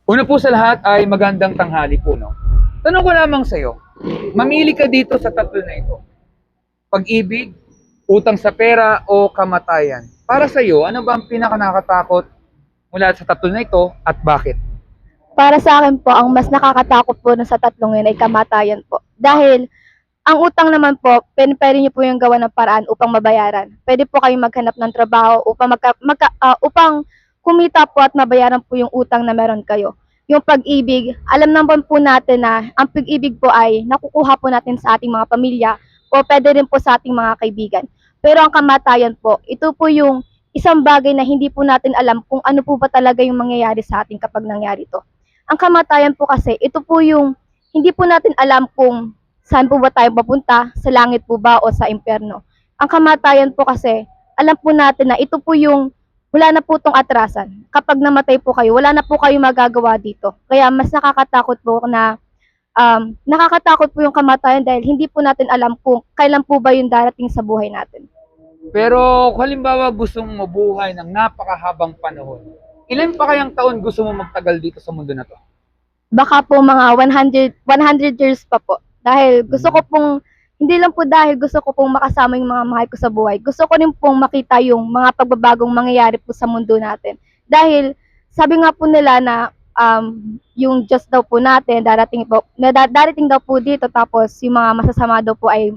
Una po sa lahat ay magandang tanghali po, no? Tanong ko lamang sa iyo, mamili ka dito sa tatlo na ito. Pag-ibig, utang sa pera, o kamatayan. Para sa iyo, ano ba ang pinakanakatakot mula sa tatlo na ito at bakit? Para sa akin po, ang mas nakakatakot po na sa tatlong yun ay kamatayan po. Dahil ang utang naman po, pwede niyo po yung gawa ng paraan upang mabayaran. Pwede po kayong maghanap ng trabaho upang kumita po at mabayaran po yung utang na meron kayo. Yung pag-ibig, alam naman po natin na ang pag-ibig po ay nakukuha po natin sa ating mga pamilya o pwede rin po sa ating mga kaibigan. Pero ang kamatayan po, ito po yung isang bagay na hindi po natin alam kung ano po ba talaga yung mangyayari sa atin kapag nangyari to. Ang kamatayan po kasi, ito po yung hindi po natin alam kung saan po ba tayo papunta, sa langit po ba o sa impyerno. Ang kamatayan po kasi, alam po natin na ito po yung wala na po itong atrasan. Kapag namatay po kayo, wala na po kayo magagawa dito. Kaya mas nakakatakot po na nakakatakot po yung kamatayan dahil hindi po natin alam kung kailan po ba yung darating sa buhay natin. Pero kung halimbawa gusto mong mabuhay ng napakahabang panahon, ilan pa kayang taon gusto mo magtagal dito sa mundo na to? Baka po mga 100 years pa po. Dahil gusto ko pong, hindi lang po dahil gusto ko pong makasama yung mga mahal ko sa buhay. Gusto ko rin pong makita yung mga pagbabagong mangyayari po sa mundo natin. Dahil sabi nga po nila na yung Diyos daw po natin, darating daw po dito, tapos yung mga masasama daw po ay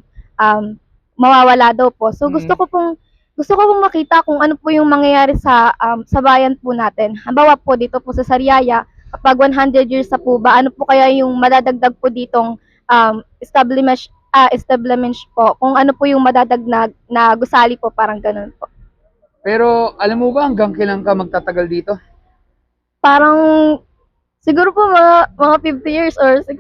mawawala daw po. So gusto ko pong makita kung ano po yung mangyayari sa bayan po natin. Halimbawa po dito po sa Sariaya, kapag 100 years na po ba, ano po kaya yung madadagdag po ditong establishment po, kung ano po yung madadagdag na gusali po, parang ganun po. Pero alam mo ba hanggang kailan ka magtatagal dito? Parang siguro po mga 50 years or 60.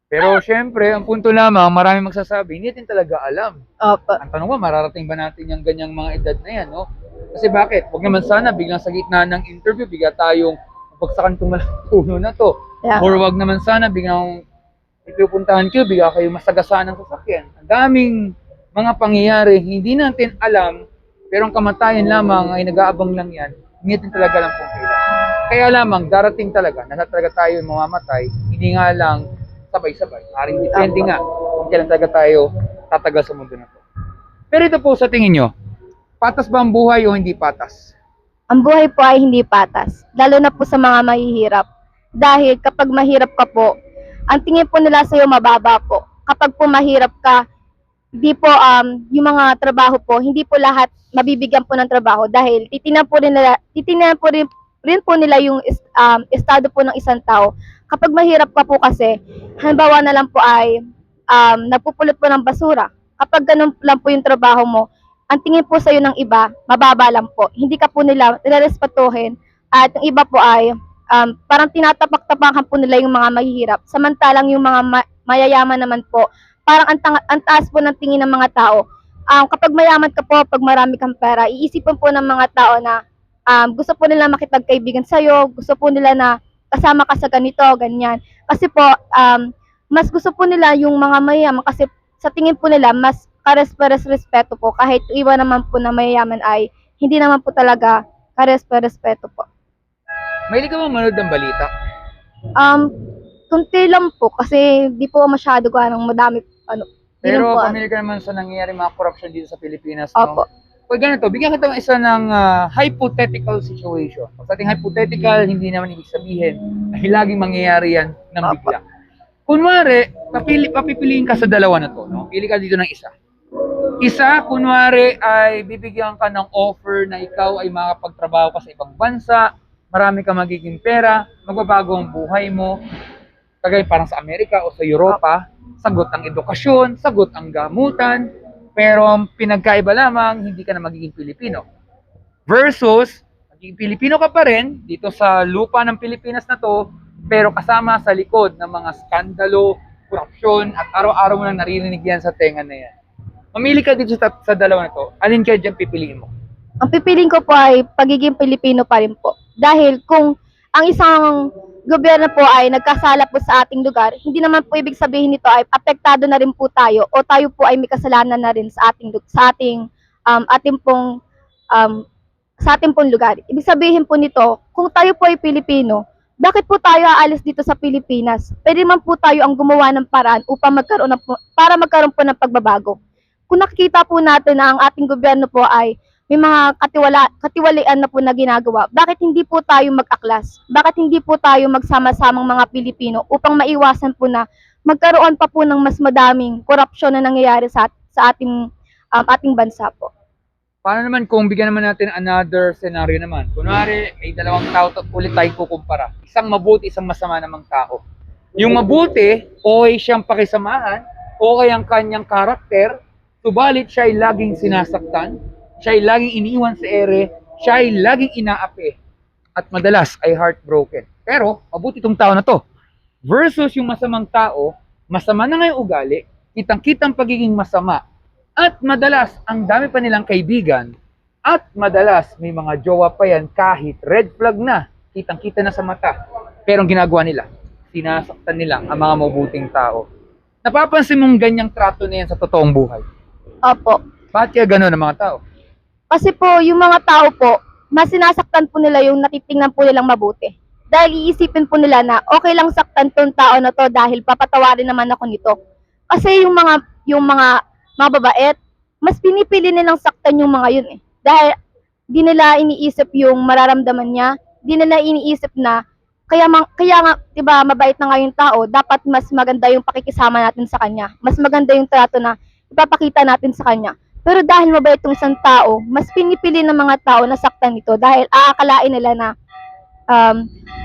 Pero syempre, ang punto lamang, marami magsasabi, hindi natin talaga alam. Opo. Ang tanong ko, mararating ba natin yung ganyang mga edad na yan, no? Kasi bakit? Huwag naman sana biglang sa gitna ng interview, bigla tayong pagsakan itong malaking puno na to. Yeah. Or wag naman sana biglang ipupuntahan kayo, bigla kayo masagasaan ng sasakyan. Ang daming mga pangyayari, hindi natin alam, pero ang kamatayan lamang ay nag-aabang lang yan, hindi natin talaga alam kung kailan. Kaya lamang, darating talaga, nasa talaga tayo mamamatay, hindi nga lang sabay-sabay. Maring depende nga kung kailan talaga tayo tatagal sa mundo na to. Pero ito po sa tingin nyo, patas ba ang buhay o hindi patas? Ang buhay po ay hindi patas, lalo na po sa mga mahihirap. Dahil kapag mahirap ka po, ang tingin po nila sa iyo mababa po. Kapag po mahirap ka, hindi po yung mga trabaho po, hindi po lahat mabibigyan po ng trabaho dahil titingnan po nila yung estado po ng isang tao. Kapag mahirap ka po kasi, halimbawa na lang po ay nagpupulot po ng basura. Kapag ganun lang po yung trabaho mo, ang tingin po sa iyo ng iba, mababa lang po. Hindi ka po nila nirespetuhin at yung iba po ay parang tinatapak-tapakan po nila yung mga mahihirap. Samantalang yung mga mayayaman naman po, parang ang taas po ng tingin ng mga tao. Kapag mayaman ka po, pag marami kang pera, iisipin po ng mga tao na gusto po nila makipagkaibigan sa'yo, gusto po nila na kasama ka sa ganito, ganyan. Kasi po, mas gusto po nila yung mga mayayaman kasi sa tingin po nila, mas kares-respeto po. Kahit iba naman po na mayayaman ay hindi naman po talaga kares-respeto po. Mahilig ka ba manood ng balita? Kunti lang po kasi di po masyado ganang madami Pero po. pamilya ka naman sa nangyayari mga corruption dito sa Pilipinas, Opo. no? Pag ganito, bigyan kita ng isa ng hypothetical situation. Pag sa ating hypothetical, hindi naman ibig sabihin ay laging mangyayari yan ng bigla. Kunwari, papipiliin ka sa dalawa na to, no? Pili ka dito ng isa. Isa, kunwari, ay bibigyan ka ng offer na ikaw ay makapagtrabaho ka sa ibang bansa, marami ka magiging pera, magbabago ang buhay mo, kagaya parang sa Amerika o sa Europa. sagot ang edukasyon, sagot ang gamutan, pero ang pinagkaiba lamang, hindi ka na magiging Pilipino. Versus, magiging Pilipino ka pa rin dito sa lupa ng Pilipinas na to, pero kasama sa likod ng mga skandalo, korupsyon, at araw-araw mo nang naririnig yan sa tenga na yan. Mamili ka dito sa dalawa na to, alin ka dyan pipiliin mo? Ang pipiliin ko po ay pagiging Pilipino pa rin po. Dahil kung ang isang gobyerno po ay nagkasala po sa ating lugar, hindi naman po ibig sabihin nito ay apektado na rin po tayo o tayo po ay may kasalanan na rin um, sa ating pong lugar. Ibig sabihin po nito, kung tayo po ay Pilipino, bakit po tayo aalis dito sa Pilipinas? Pwede man po tayo ang gumawa ng paraan upang para magkaroon po ng pagbabago. Kung nakikita po natin na ang ating gobyerno po ay may mga katiwalian na po na ginagawa, bakit hindi po tayo mag-aklas? Bakit hindi po tayo magsama-samang mga Pilipino upang maiwasan po na magkaroon pa po ng mas madaming korupsyon na nangyayari sa ating bansa po? Paano naman kung bigyan naman natin another scenario naman? Kunwari, may dalawang tao ulit tayo kukumpara. Isang mabuti, isang masama namang tao. Yung mabuti, okay siyang pakisamahan, okay ang kanyang karakter, subalit siya ay laging sinasaktan, siya ay laging iniiwan sa ere, siya ay laging inaapi, at madalas ay heartbroken. Pero, mabuti itong tao na to. Versus yung masamang tao, masama na nga yung ugali, kitang-kitang pagiging masama, at madalas, ang dami pa nilang kaibigan, at madalas, may mga jowa pa yan kahit red flag na, kitang-kita na sa mata. Pero ang ginagawa nila, sinasaktan nila ang mga mabuting tao. Napapansin mong ganyang trato na yan sa totoong buhay? Opo. Bakit kaya gano'n ang mga tao? Kasi po, yung mga tao po, mas sinasaktan po nila yung natitingnan po nilang mabuti. Dahil iisipin po nila na okay lang saktan tong tao na to dahil papatawarin naman ako nito. Kasi yung mga mababait, mas pinipili nilang saktan yung mga yun eh. Dahil di nila iniisip yung mararamdaman niya, di nila iniisip na kaya nga, 'di ba, mabait na nga yung tao, dapat mas maganda yung pakikisama natin sa kanya. Mas maganda yung trato na ipapakita natin sa kanya. Pero dahil mabait yung isang tao, mas pinipili ng mga tao na saktan ito dahil aakalain nila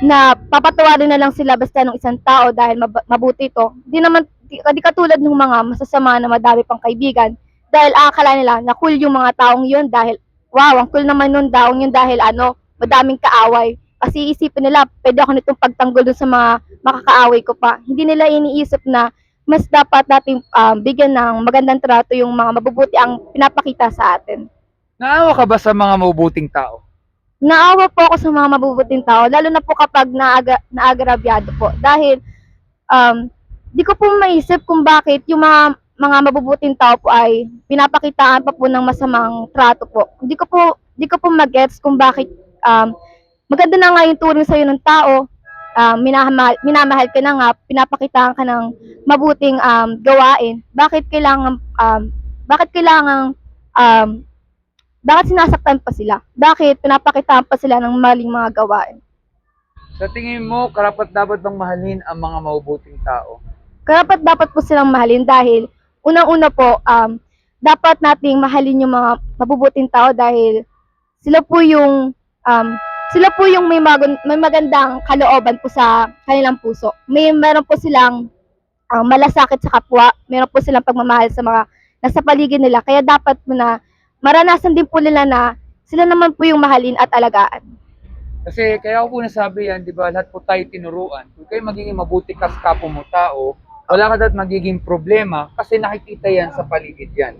na papatawarin na lang sila basta ng isang tao dahil mabuti ito. Di katulad ng mga masasama na madami pang kaibigan dahil aakala nila na cool yung mga taong yun dahil wow, ang cool naman nun taong yun dahil madaming kaaway. Kasi isipin nila, pwede ako nitong pagtanggol dun sa mga makakaaway ko pa. Hindi nila iniisip na mas dapat nating bigyan ng magandang trato yung mga mabubuti ang pinapakita sa atin. Naawa ka ba sa mga mabubuting tao? Naawa po ako sa mga mabubuting tao, lalo na po kapag naagrabyado po. Dahil di ko po maisip kung bakit yung mga mabubuting tao po ay pinapakitaan pa po ng masamang trato po. Di ko po magets kung bakit maganda na nga yung turing sa'yo ng tao, minamahal ka na nga, pinapakitaan ka ng mabuting gawain. Bakit sinasaktan pa sila? Bakit pinapakitaan pa sila ng maling mga gawain? Sa tingin mo, karapat-dapat bang mahalin ang mga mabubuting tao? Dapat po silang mahalin dahil unang-una po, dapat nating mahalin yung mga mabubuting tao dahil sila po yung may magandang kalooban po sa kanilang puso. Meron po silang malasakit sa kapwa, meron po silang pagmamahal sa mga nasa paligid nila. Kaya dapat po na maranasan din po nila na sila naman po yung mahalin at alagaan. Kasi kaya ako po nasabi yan, di ba, lahat po tayo tinuruan. Kung kayo magiging mabuti ka sa kapwa mo tao, wala ka dapat magiging problema kasi nakikita yan sa paligid yan.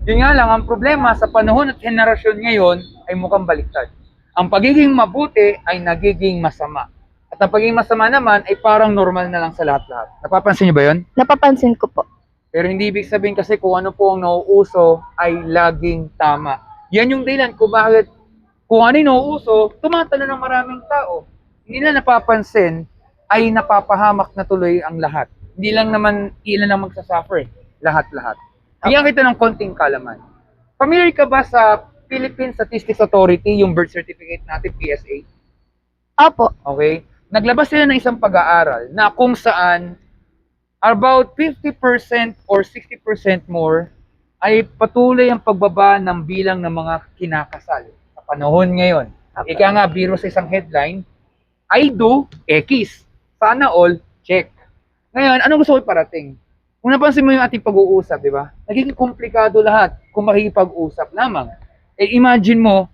Yun nga lang, ang problema sa panahon at henerasyon ngayon ay mukhang baliktad. Ang pagiging mabuti ay nagiging masama. At ang pagiging masama naman ay parang normal na lang sa lahat-lahat. Napapansin niyo ba yun? Napapansin ko po. Pero hindi ibig sabihin kasi kung ano po ang nauuso ay laging tama. Yan yung dahilan kung bakit kung ano yung nauuso, tumatalo ng maraming tao. Hindi na napapansin ay napapahamak na tuloy ang lahat. Hindi lang naman ilan ang magsasuffer. Lahat-lahat. Bigyan kita ng konting kalaman. Familiar ka ba sa Philippine Statistics Authority, yung birth certificate natin, PSA? Opo. Okay? Naglabas sila ng isang pag-aaral na kung saan about 50% or 60% more ay patuloy ang pagbaba ng bilang ng mga kinakasal sa panahon ngayon. Ika nga, biro sa isang headline, I do, X. Sana all, check. Ngayon, anong gusto ko iparating? Kung napansin mo yung ating pag-uusap, di ba? Naging komplikado lahat kung makikipag-usap lamang. Eh imagine mo,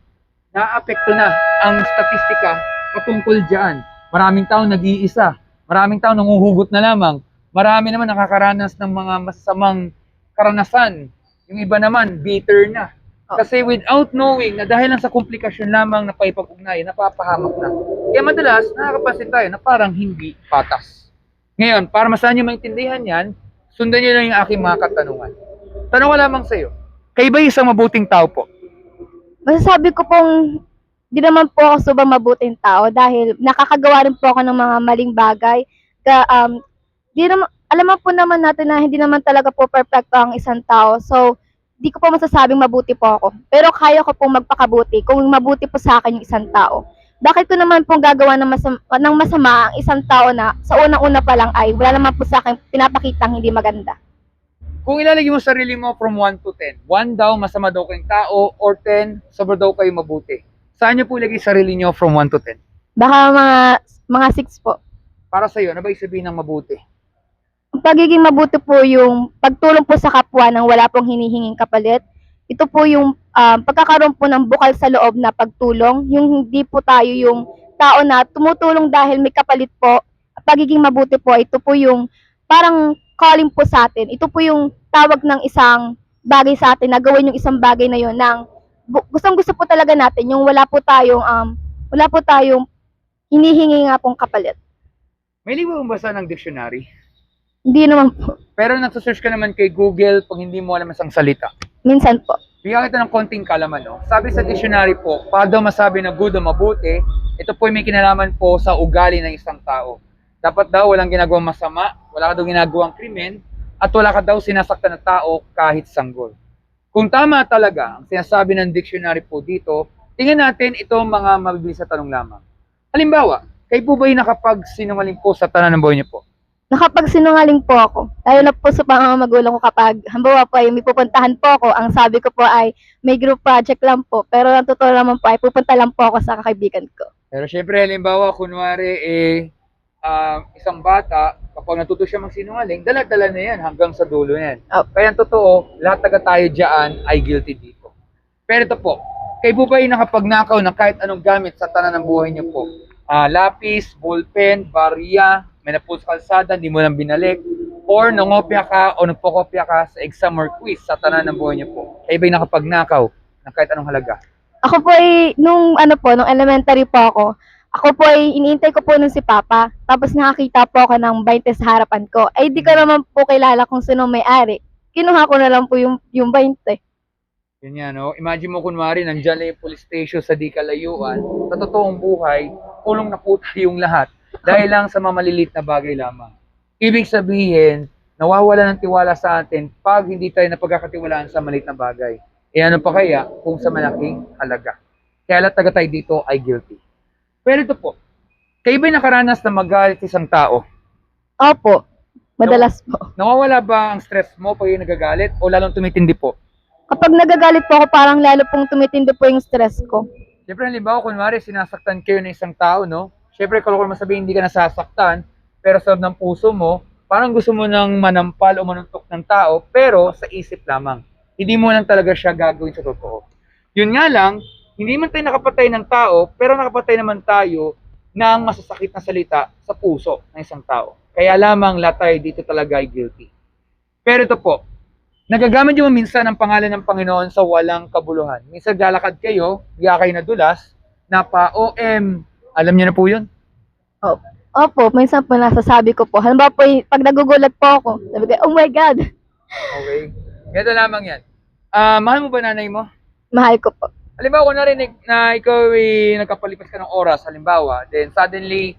naapekto na ang statistika patungkol dyan. Maraming tao nag-iisa. Maraming tao nanguhugot na lamang. Marami naman nakakaranas ng mga masamang karanasan. Yung iba naman, bitter na. Kasi without knowing na dahil lang sa komplikasyon lamang na paipag-ugnay, napapahamak na. Kaya madalas, nakakapansin tayo na parang hindi patas. Ngayon, para mas nyo maintindihan yan, sundan nyo lang yung aking mga katanungan. Tanong ko lamang sa iyo, kayo ba isang mabuting tao po? Masasabi ko pong di naman po ako sobrang mabuting tao dahil nakakagawa rin po ako ng mga maling bagay. Di naman, alam po naman natin na hindi naman talaga po perfecto ang isang tao. So, di ko po masasabing mabuti po ako. Pero kaya ko pong magpakabuti kung mabuti po sa akin yung isang tao. Bakit ko naman pong gagawa ng masama ang isang tao na sa unang-una pa lang ay wala naman po sa akin pinapakitang hindi maganda? Kung ilalagay mo sarili mo from 1 to 10, 1 daw masama daw kayong tao or 10 sobra daw kayo mabuti. Saan nyo po ilagay sarili nyo from 1 to 10? Baka mga 6 po. Para sa iyo, ano ba ibig sabihin ng mabuti? Ang pagiging mabuti po yung pagtulong po sa kapwa nang wala pong hinihinging kapalit. Ito po yung pagkakaroon po ng bukal sa loob na pagtulong. Yung hindi po tayo yung tao na tumutulong dahil may kapalit po. Pagiging mabuti po, ito po yung parang calling po sa atin. Ito po yung tawag ng isang bagay sa atin na gawin yung isang bagay na yun ng gustong gusto po talaga natin yung wala po tayong hinihingi nga pong kapalit. May libo mo basa ng dictionary? Hindi naman po. Pero nagsasearch ka naman kay Google pag hindi mo alam isang salita. Minsan po. Bigyan kita ng konting kalaman, no? Sabi sa dictionary po, para daw masabi na good o mabuti, ito po may kinalaman po sa ugali ng isang tao. Dapat daw walang ginagawang masama, wala ka daw ginagawang krimen, at wala ka daw sinasaktan na tao kahit sanggol. Kung tama talaga ang sinasabi ng dictionary po dito, tingnan natin itong mga mabibilis na tanong lamang. Halimbawa, kayo po ba'y nakapagsinungaling po sa tanan ng buhay niyo po? Nakapagsinungaling po ako. Lalo na po sa mga magulang ko kapag, halimbawa po ay may pupuntahan po ako, ang sabi ko po ay may group project lang po. Pero ang totoo naman po ay pupunta lang po ako sa kakaibigan ko. Pero syempre, halimbawa, kunwari, isang bata, kapag natuto siya magsinungaling, dala-dala na yan hanggang sa dulo yan. Kaya ang totoo, lahat taga tayo dyan ay guilty dito. Pero ito po, kayo po ba ay nakapagnakaw ng kahit anong gamit sa tanan ng buhay niyo po? Lapis, ballpen, barya, may napulsa sa kalsada, hindi mo lang binalik, or nangopya ka o nagpokopya ka sa exam or quiz sa tanan ng buhay niyo po. Kayo ba ay nakapagnakaw ng kahit anong halaga? Ako po ay, nung elementary po ako po ay iniintay ko po nun si Papa. Tapos nakakita po ako ng 20 sa harapan ko. Ay di ko naman po kilala kung sino may-ari. Kinuha ko na lang po yung 20. Yun yan, no? Imagine mo kunwari, nandyan lang yung police station sa di kalayuan, sa totoong buhay, kulong na po tayong lahat dahil lang sa mamalilit na bagay lamang. Ibig sabihin, nawawala ng tiwala sa atin pag hindi tayo napagkakatiwalaan sa maliit na bagay. E ano pa kaya kung sa malaking halaga? Kaya lahat taga tayo dito ay guilty. Pero ito po, kayo ba'y nakaranas na magalit isang tao? Opo, madalas po. Nawawala ba ang stress mo pag yung nagagalit o lalong tumitindi po? Kapag nagagalit po ako, parang lalo pong tumitindi po yung stress ko. Siyempre, halimbawa, kunwari, sinasaktan kayo ng isang tao, no? Siyempre, kalau ko masabihin, hindi ka nasasaktan, pero sa loob ng puso mo, parang gusto mo nang manampal o manuntok ng tao, pero sa isip lamang. Hindi mo lang talaga siya gagawin sa totoo. Yun nga lang, hindi man tayo nakapatay ng tao, pero nakapatay naman tayo ng masasakit na salita sa puso ng isang tao. Kaya lamang lahat tayo dito talaga ay guilty. Pero ito po, nagagamit nyo minsan ang pangalan ng Panginoon sa walang kabuluhan. Minsan lalakad kayo, bigla kayo nadulas, napa-OM, alam niyo na po yun? Opo, minsan po nasasabi ko po. Halimbawa po, pag nagugulat po ako, sabi ko, oh my God, Okay. Ganito lamang yan. Mahal mo ba nanay mo? mahal ko po. Halimbawa, kung narinig na ikaw ay nagkapalipas ka ng oras, halimbawa, then suddenly,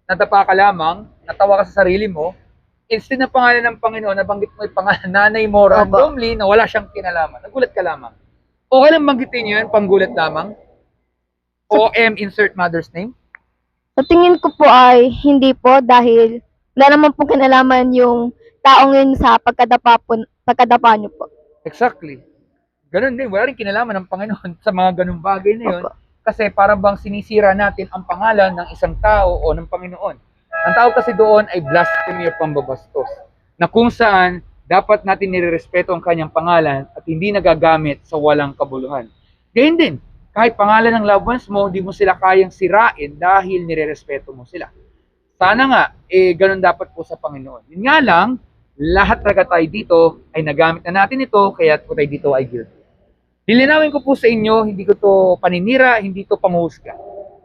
natapa ka lamang, natawa ka sa sarili mo, instead ng pangalan ng Panginoon, nabanggit mo yung pangalan nanay mo randomly na wala siyang kinalaman. Nagulat ka lamang. Okay lang banggitin yun, panggulat lamang? OM, insert mother's name? Sa tingin ko po ay hindi po dahil wala naman pong kinalaman yung taong yun sa pagkadapa niyo po. Exactly. Ganun din, wala rin kinalaman ng Panginoon sa mga ganung bagay na yun. Opo. Kasi parang bang sinisira natin ang pangalan ng isang tao o ng Panginoon. Ang tawag kasi doon ay blasphemy or pambabastos. Na kung saan dapat natin nirerespeto ang kanyang pangalan at hindi nagagamit sa walang kabuluhan. Gayun din, kahit pangalan ng loved ones mo, hindi mo sila kayang sirain dahil nirerespeto mo sila. Sana nga, ganun dapat po sa Panginoon. Yun nga lang, lahat talaga tayo dito ay nagamit na natin ito, kaya po tayo dito ay guilty. Lilinawin ko po sa inyo, hindi ko to paninira, hindi to panghusga.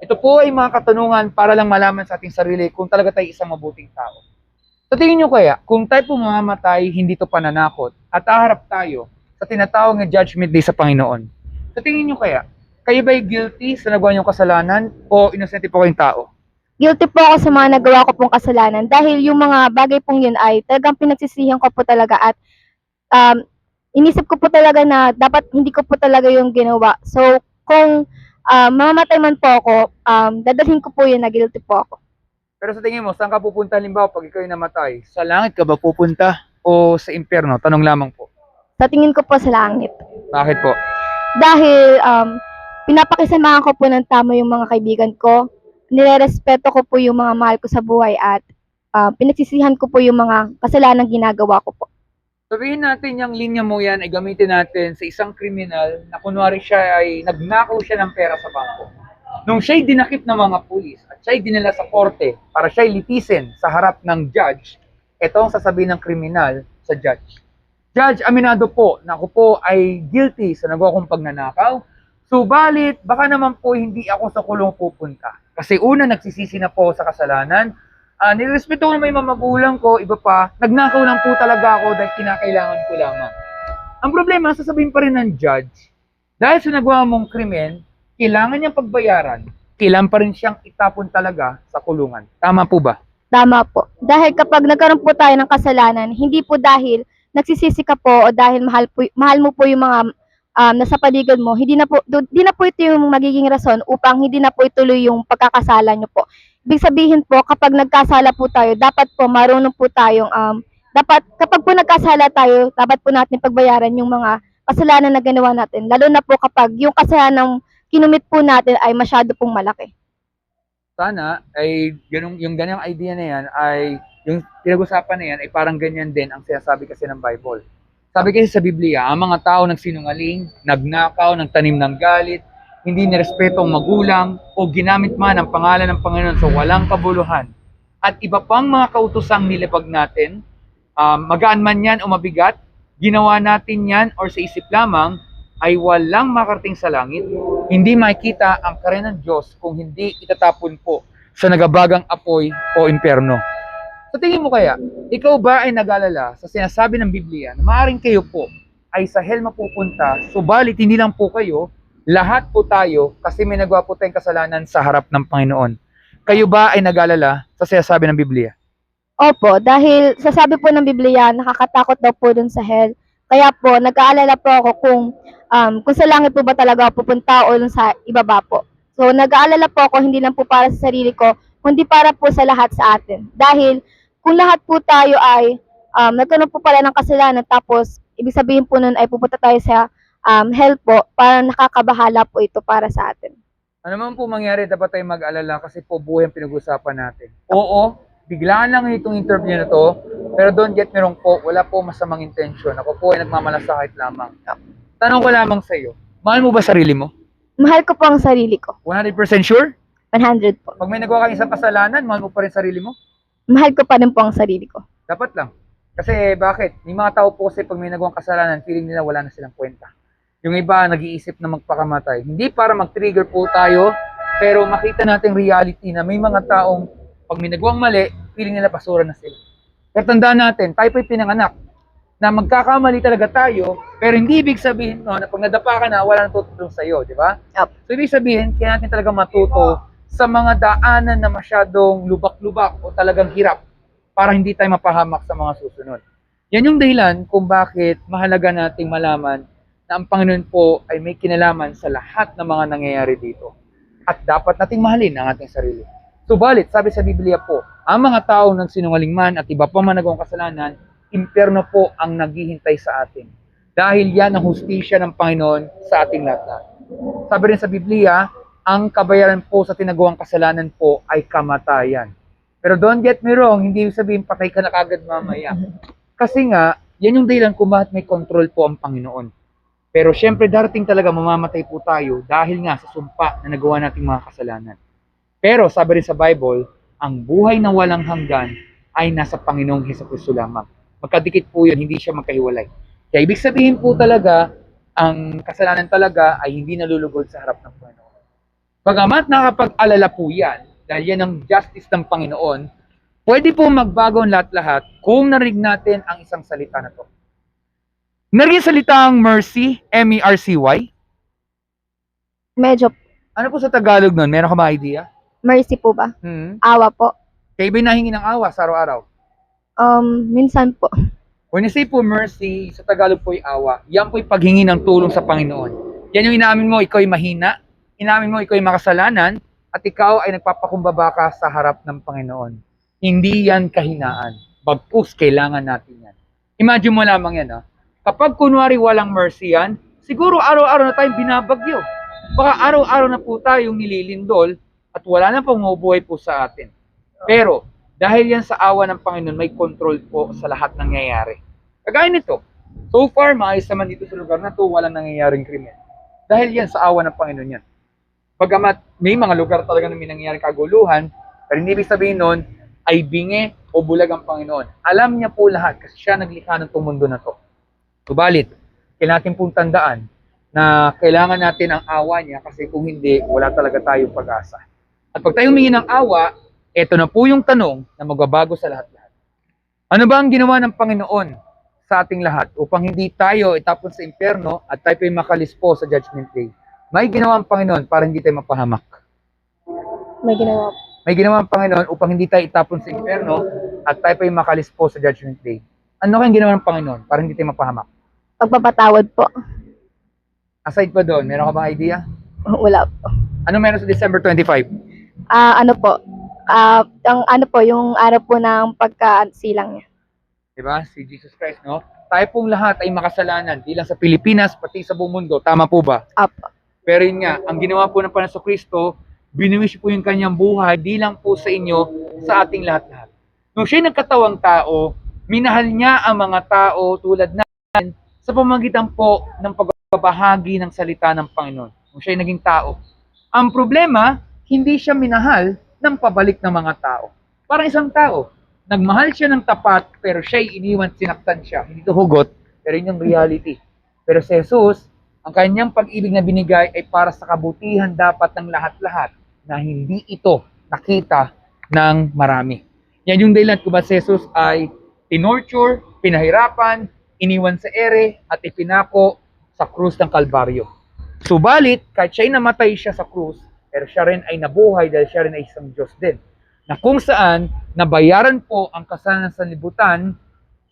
Ito po ay mga katanungan para lang malaman sa ating sarili kung talaga tayo isang mabuting tao. Sa tingin nyo kaya, kung tayo po mamamatay, hindi to pananakot, at aharap tayo sa tinatawag na judgment day sa Panginoon. Sa tingin nyo kaya, kayo ba'y guilty sa nagawa niyong kasalanan o inosente po kayong tao? Guilty po ako sa mga nagawa ko pong kasalanan dahil yung mga bagay pong yun ay talagang pinagsisihan ko po talaga at inisip ko po talaga na dapat hindi ko po talaga yung ginawa. So, kung mamamatay man po ako, dadalhin ko po yun na guilty po ako. Pero sa tingin mo, saan ka pupunta halimbawa pag ikaw ay namatay? Sa langit ka ba pupunta o sa impyerno? Tanong lamang po. Sa tingin ko po sa langit. Bakit po? Dahil pinapakisamahan ko po ng tama yung mga kaibigan ko, nirerespeto ko po yung mga mahal ko sa buhay at pinagsisihan ko po yung mga kasalanan ginagawa ko po. Sabihin natin yung linya mo yan ay gamitin natin sa isang kriminal na kunwari siya ay nagnakaw siya ng pera sa bangko. Nung siya'y dinakip ng mga pulis at siya'y dinala sa korte para siya'y litisin sa harap ng judge, ito ang sasabihin ng kriminal sa judge. Judge, aminado po na ako po ay guilty sa nagawa kong pagnanakaw. Subalit, baka naman po hindi ako sa kulong pupunta. Kasi una, nagsisisi na po sa kasalanan. Nirespeto ko naman yung mga magulang ko, iba pa, nagnakaw lang po talaga ako dahil kinakailangan ko lamang. Ang problema, sasabihin pa rin ng judge, dahil sa nagawa mong krimen, kailangan niyang pagbayaran, kailangan pa rin siyang itapon talaga sa kulungan. Tama po ba? Tama po. Dahil kapag nagkaroon po tayo ng kasalanan, hindi po dahil nagsisisi ka po o dahil mahal mo po yung mga nasa paligid mo, hindi na po ito yung magiging rason upang hindi na po ituloy yung pagkakasala nyo po. Ibig sabihin po, kapag nagkasala po tayo, dapat po marunong po tayong, kapag po nagkasala tayo, dapat po natin pagbayaran yung mga kasalanan na ginawa natin. Lalo na po kapag yung kasalanan kinumit po natin ay masyado pong malaki. Sana ay yung ganyang idea na yan ay yung pinag-usapan na yan ay parang ganyan din ang sinasabi kasi ng Bible. Sabi kasi sa Biblia, ang mga tao nagsinungaling, nagnakaw, nagtanim ng galit, hindi nirespeto ang magulang o ginamit man ang pangalan ng Panginoon sa walang kabuluhan. At iba pang mga kautosang nilipag natin, magaan man yan o mabigat, ginawa natin yan or sa isip lamang, ay walang makarating sa langit. Hindi makikita ang karena ng Diyos kung hindi itatapon po sa nagabagang apoy o impyerno. Sa tingin mo kaya, ikaw ba ay nag-alala sa sinasabi ng Biblia na maaaring kayo po ay sa hell mapupunta, subalit hindi lang po kayo, lahat po tayo kasi may nagawa po tayong kasalanan sa harap ng Panginoon. Kayo ba ay nag-alala sa sinasabi ng Biblia? Opo, dahil sa sabi po ng Biblia, nakakatakot daw po dun sa hell. Kaya po, nag-aalala po ako kung sa langit po ba talaga ako pupunta o dun sa ibaba po. So, nag-aalala po ako hindi lang po para sa sarili ko, kundi para po sa lahat sa atin. Dahil kung lahat po tayo ay nagkaroon po pala ng kasalanan, tapos ibig sabihin po nun ay pupunta tayo sa hell po, para nakakabahala po ito para sa atin. Ano man po mangyari, dapat tayo mag-alala kasi po buhay ang pinag-usapan natin. Oo, biglaan lang itong interview na to, pero don't get me wrong po, wala po masamang intensyon. Ako po ay nagmamalasakit lamang. Tanong ko lamang sa iyo, mahal mo ba sarili mo? Mahal ko po ang sarili ko. 100% sure? 100 po. Pag may nagawa kang isang kasalanan, mahal mo pa rin sarili mo? Mahal ko pa rin po ang sarili ko. Dapat lang. Kasi bakit? May mga tao po kasi pag may nagawang kasalanan, feeling nila wala na silang kwenta. Yung iba nag-iisip na magpakamatay. Hindi para mag-trigger po tayo, pero makita natin reality na may mga taong pag may nagawang mali, feeling nila basura na sila. Pero tandaan natin, tayo po'y pinanganak na magkakamali talaga tayo, pero hindi ibig sabihin no, na pag nadapa ka na, wala nang tutulong sa'yo, di ba? Yep. So ibig sabihin, kaya natin talaga matuto sa mga daanan na masyadong lubak-lubak o talagang hirap para hindi tayo mapahamak sa mga susunod. Yan yung dahilan kung bakit mahalaga nating malaman na ang Panginoon po ay may kinalaman sa lahat ng mga nangyayari dito. At dapat nating mahalin ang ating sarili. Subalit, sabi sa Biblia po, ang mga tao ng sinungaling man at iba pa man nagawang kasalanan, impyerno po ang naghihintay sa atin. Dahil yan ang hustisya ng Panginoon sa ating lahat. Sabi rin sa Biblia, ang kabayaran po sa tinagawang kasalanan po ay kamatayan. Pero don't get me wrong, hindi sabihin patay ka na kagad mamaya. Kasi nga, Yan yung dahilan kung bakit may control po ang Panginoon. Pero syempre darating talaga mamamatay po tayo dahil nga sa sumpa na nagawa nating mga kasalanan. Pero sabi rin sa Bible, ang buhay na walang hanggan ay nasa Panginoong Hesukristo lamang. Magkadikit po yun, hindi siya magkahiwalay. Kaya ibig sabihin po talaga, ang kasalanan talaga ay hindi nalulugod sa harap ng Panginoon. Bagamat nakapag-alala po yan, dahil yan ang justice ng Panginoon, pwede po magbago ang lahat-lahat kung narinig natin ang isang salita na to. Narinig salitang mercy, M-E-R-C-Y? Medyo Ano po sa Tagalog nun? Meron ka ba idea? mercy po ba? Awa po. Kayo ba nahingi ng awa sa araw-araw? Minsan po. When you say po mercy, sa Tagalog po yung awa, yan po yung paghingi ng tulong sa Panginoon. Yan yung inamin mo, ikaw ay mahina, inamin mo, ikaw ay makasalanan, at ikaw ay nagpapakumbaba ka sa harap ng Panginoon. Hindi yan kahinaan. Bagkus, kailangan natin yan. Imagine mo lamang yan, ha? Kapag kunwari walang mercy yan, siguro araw-araw na tayong binabagyo. Baka araw-araw na po tayong nililindol at wala na pong mabubuhay po sa atin. Pero, dahil yan sa awa ng Panginoon, may control po sa lahat ng nangyayari. Kagaya nito, so far, maayos naman dito sa lugar na to, walang nangyayaring krimen. Dahil yan sa awa ng Panginoon yan. Bagamat may mga lugar talaga na may nangyayaring kaguluhan, pero hindi ibig sabihin nun, ay bingi o bulag ang Panginoon. Alam niya po lahat kasi siya naglikha ng itong mundo na to. Subalit, kailangan natin pong tandaan na kailangan natin ang awa niya kasi kung hindi, wala talaga tayong pag-asa. At pag tayo humingi ng awa, ito na po yung tanong na magbabago sa lahat-lahat. Ano ba ang ginawa ng Panginoon sa ating lahat upang hindi tayo itapon sa impyerno at tayo ay makalispo sa Judgment Day? May ginawa ang Panginoon para hindi tayo mapahamak. May ginawa po. May ginawa ang Panginoon upang hindi tayo itapon sa impyerno at tayo ay makalispo sa Judgment Day. Ano kayang ginawa ng Panginoon para hindi tayo mapahamak? Pagpapatawad po. Aside pa doon, meron ka ba idea? Wala po. Ano meron sa December 25? Ano po? Ang ano po, yung araw po ng pagkasilang niya. Diba? Si Jesus Christ, no? Tayo pong lahat ay makasalanan, di lang sa Pilipinas, pati sa buong mundo. Tama po ba? Apo. Pero yun nga, ang ginawa po ng Panginoon Kristo, binuwis po yung kanyang buhay, di lang po sa inyo, sa ating lahat-lahat. Nung siya'y nagkatawang tao, minahal niya ang mga tao tulad natin sa pamamagitan po ng pagbabahagi ng salita ng Panginoon. Nung siya'y naging tao. Ang problema, hindi siya minahal ng pabalik ng mga tao. Parang isang tao, nagmahal siya ng tapat, pero siya'y iniwan, sinaktan siya. Hindi ito hugot, pero yun yung reality. Pero si Jesus, ang kanyang pag-ibig na binigay ay para sa kabutihan dapat ng lahat-lahat na hindi ito nakita ng marami. Yan yung dahilan kung ba si Jesus ay tinorture, pinahirapan, iniwan sa ere, at ipinako sa krus ng Kalbaryo. Subalit, kahit siya'y namatay siya sa krus, pero siya rin ay nabuhay dahil siya rin ay isang Diyos din. Na kung saan, nabayaran po ang kasalanan sa libutan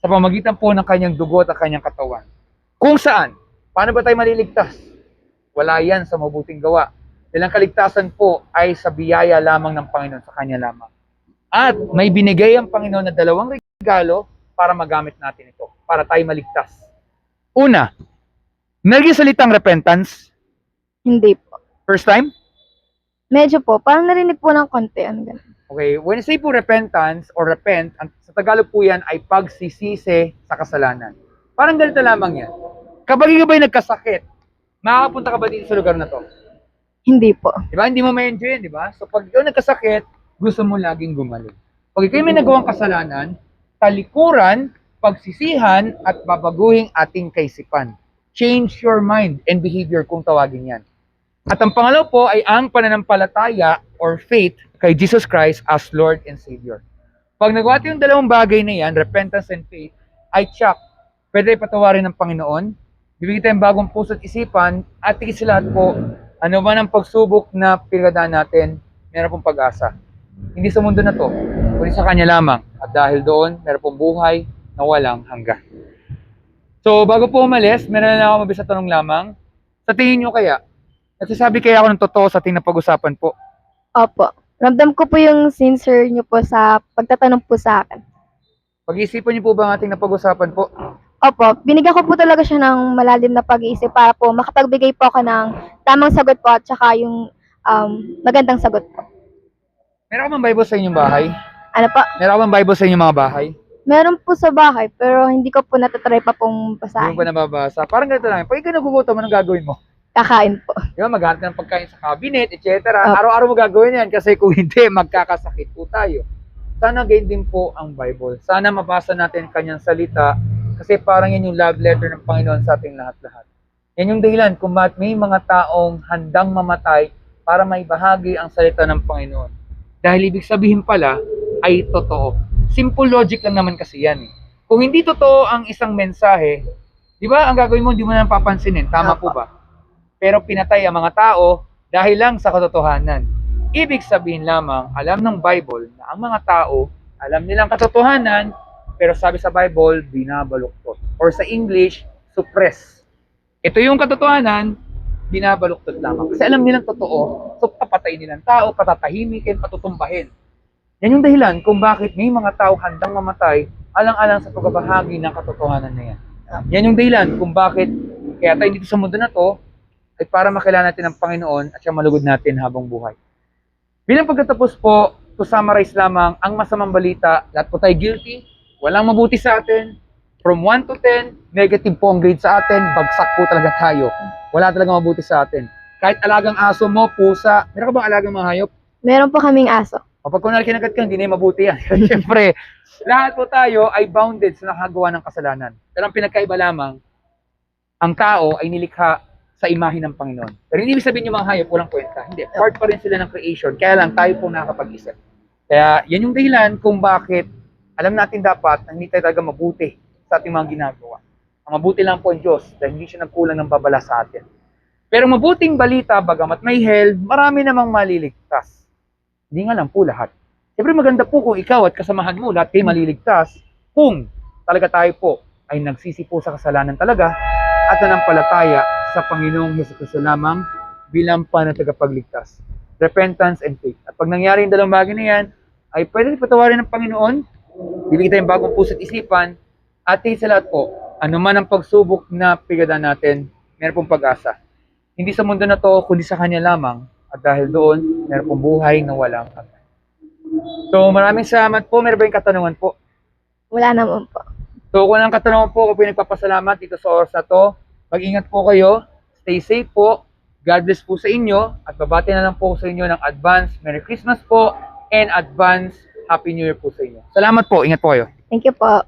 sa pamagitan po ng kanyang dugo at kanyang katawan. Kung saan, paano ba tayo maliligtas? Wala yan sa mabuting gawa. Dahil ang kaligtasan po ay sa biyaya lamang ng Panginoon, sa Kanya lamang. At may binigay ang Panginoon na 2 regalo para magamit natin ito, para tayo maligtas. Una, naging salitang repentance. Hindi po. First time? Medyo po. Parang narinig po ng konti. Ano ganun. Okay, when you say po repentance or repent, sa Tagalog po yan ay pagsisisi sa kasalanan. Parang ganito lamang yan. Kapag ikaw ba'y nagkasakit, makakapunta ka ba dito sa lugar na to? Hindi po. Diba? Hindi mo ma-enjoy yan, diba? So pag ikaw nagkasakit, gusto mo laging gumaling. Pag ikaw may nagawang kasalanan, talikuran, pagsisihan, at babaguhin ating kaisipan. Change your mind and behavior kung tawagin yan. At ang pangalaw po ay ang pananampalataya or faith kay Jesus Christ as Lord and Savior. Pag nagawa yung 2 bagay na yan, repentance and faith, ay tsak, pwede patawarin ng Panginoon, bibigyan tayong bagong puso at isipan, at higit sa lahat po, ano man ang pagsubok na pinagdaan natin, meron pong pag-asa. Hindi sa mundo na to, kundi sa Kanya lamang. At dahil doon, meron pong buhay na walang hanggan. So, bago po umalis, meron na ako mabisa tanong lamang. Sa tingin nyo kaya, nagsasabi kaya ako ng totoo sa ating napag-usapan po? Opo. Ramdam ko po yung sincere niyo po sa pagtatanong po sa akin. Pag-iisipan niyo po ba ang ating napag-usapan po? Opo. Binigyan ko po talaga siya ng malalim na pag-iisip para po makapagbigay po ako ng tamang sagot po at saka yung magandang sagot po. Meron ka bang Bible sa inyong bahay? Ano po? Meron ka bang Bible sa inyong mga bahay? Meron po sa bahay, pero hindi ko po natatry pa pong Hindi basahin. mo pa nababasa. Parang ganito lang. Pag ikaw nagugutom, anong gagawin mo? Kakain po. Di ba, maghanap ka ng pagkain sa cabinet, etc. Opo. Araw-araw mo gagawin yan kasi kung hindi, magkakasakit po tayo. Sana gayon din po ang Bible. Sana mabasa natin kanyang salita kasi parang yan yung love letter ng Panginoon sa ating lahat-lahat. Yan yung dahilan kung bakit may mga taong handang mamatay para maibahagi ang salita ng Panginoon. Dahil ibig sabihin pala ay totoo. Simple logic lang naman kasi yan. Kung hindi totoo ang isang mensahe, di ba, ang gagawin mo, hindi mo na papansinin. Tama po ba? Pero pinatay ang mga tao dahil lang sa katotohanan. Ibig sabihin lamang, alam ng Bible na ang mga tao, alam nilang katotohanan, pero sabi sa Bible, binabaluktot. Or sa English, suppress. Ito yung katotohanan, binabaluktot lamang. Kasi alam nilang totoo, so papatayin nilang tao, patatahimikin, patutumbahin. Yan yung dahilan kung bakit may mga tao handang mamatay alang-alang sa pagbabahagi ng katotohanan na yan. Yan yung dahilan kung bakit kaya tayo dito sa mundo na to ay para makilala natin ang Panginoon at siya malugod natin habang buhay. Bilang pagkatapos po, to summarize lamang ang masamang balita, lahat po tayo guilty, walang mabuti sa atin, from 1 to 10, negative po ang grade sa atin, bagsak po talaga tayo. Wala talaga mabuti sa atin. Kahit alagang aso mo, pusa, meron ka bang alagang mga hayop? Meron po kaming aso. Kapag kunwari kinagat ka, hindi na yung mabuti yan. Siyempre, lahat po tayo ay bounded sa nakagawa ng kasalanan. Pero ang pinagkaiba lamang, ang tao ay nilikha sa imahe ng Panginoon. Pero hindi ibig sabihin yung mga hayop walang kwenta. Hindi, part pa rin sila ng creation. Kaya lang tayo po nakakapag-isip. Kaya yan yung dahilan kung bakit alam natin dapat na hindi tayo talaga mabuti sa ating mga ginagawa. Ang mabuti lang po ang Diyos dahil hindi siya nagkulang ng babala sa atin. Pero mabuting balita, bagamat may hell, marami namang maliligtas. Hindi nga lang po lahat. Siyempre maganda po kung ikaw at kasamahan mo lahat kayo maliligtas kung talaga tayo po ay nagsisi po sa kasalanan talaga at nanampalataya sa Panginoong Jesucristo lamang bilang tagapagligtas. Repentance and faith. At pag nangyari yung dalawang bagay na yan, ay pwede patawarin ng Panginoon, bibigyan tayong bagong puso't isipan, at sa lahat po, anuman ang pagsubok na pigadan natin, meron pong pag-asa. Hindi sa mundo na to, kundi sa Kanya lamang, at dahil doon, meron pong buhay na walang hanggan. So maraming salamat po. Meron ba yung katanungan po? Wala naman po. So kung ang katanungan po, ako po yung nagpapasalamat dito sa oras na to. Mag-ingat po kayo. Stay safe po. God bless po sa inyo. At babati na lang po sa inyo ng advance Merry Christmas po and advance Happy New Year po sa inyo. Salamat po. Ingat po kayo. Thank you po.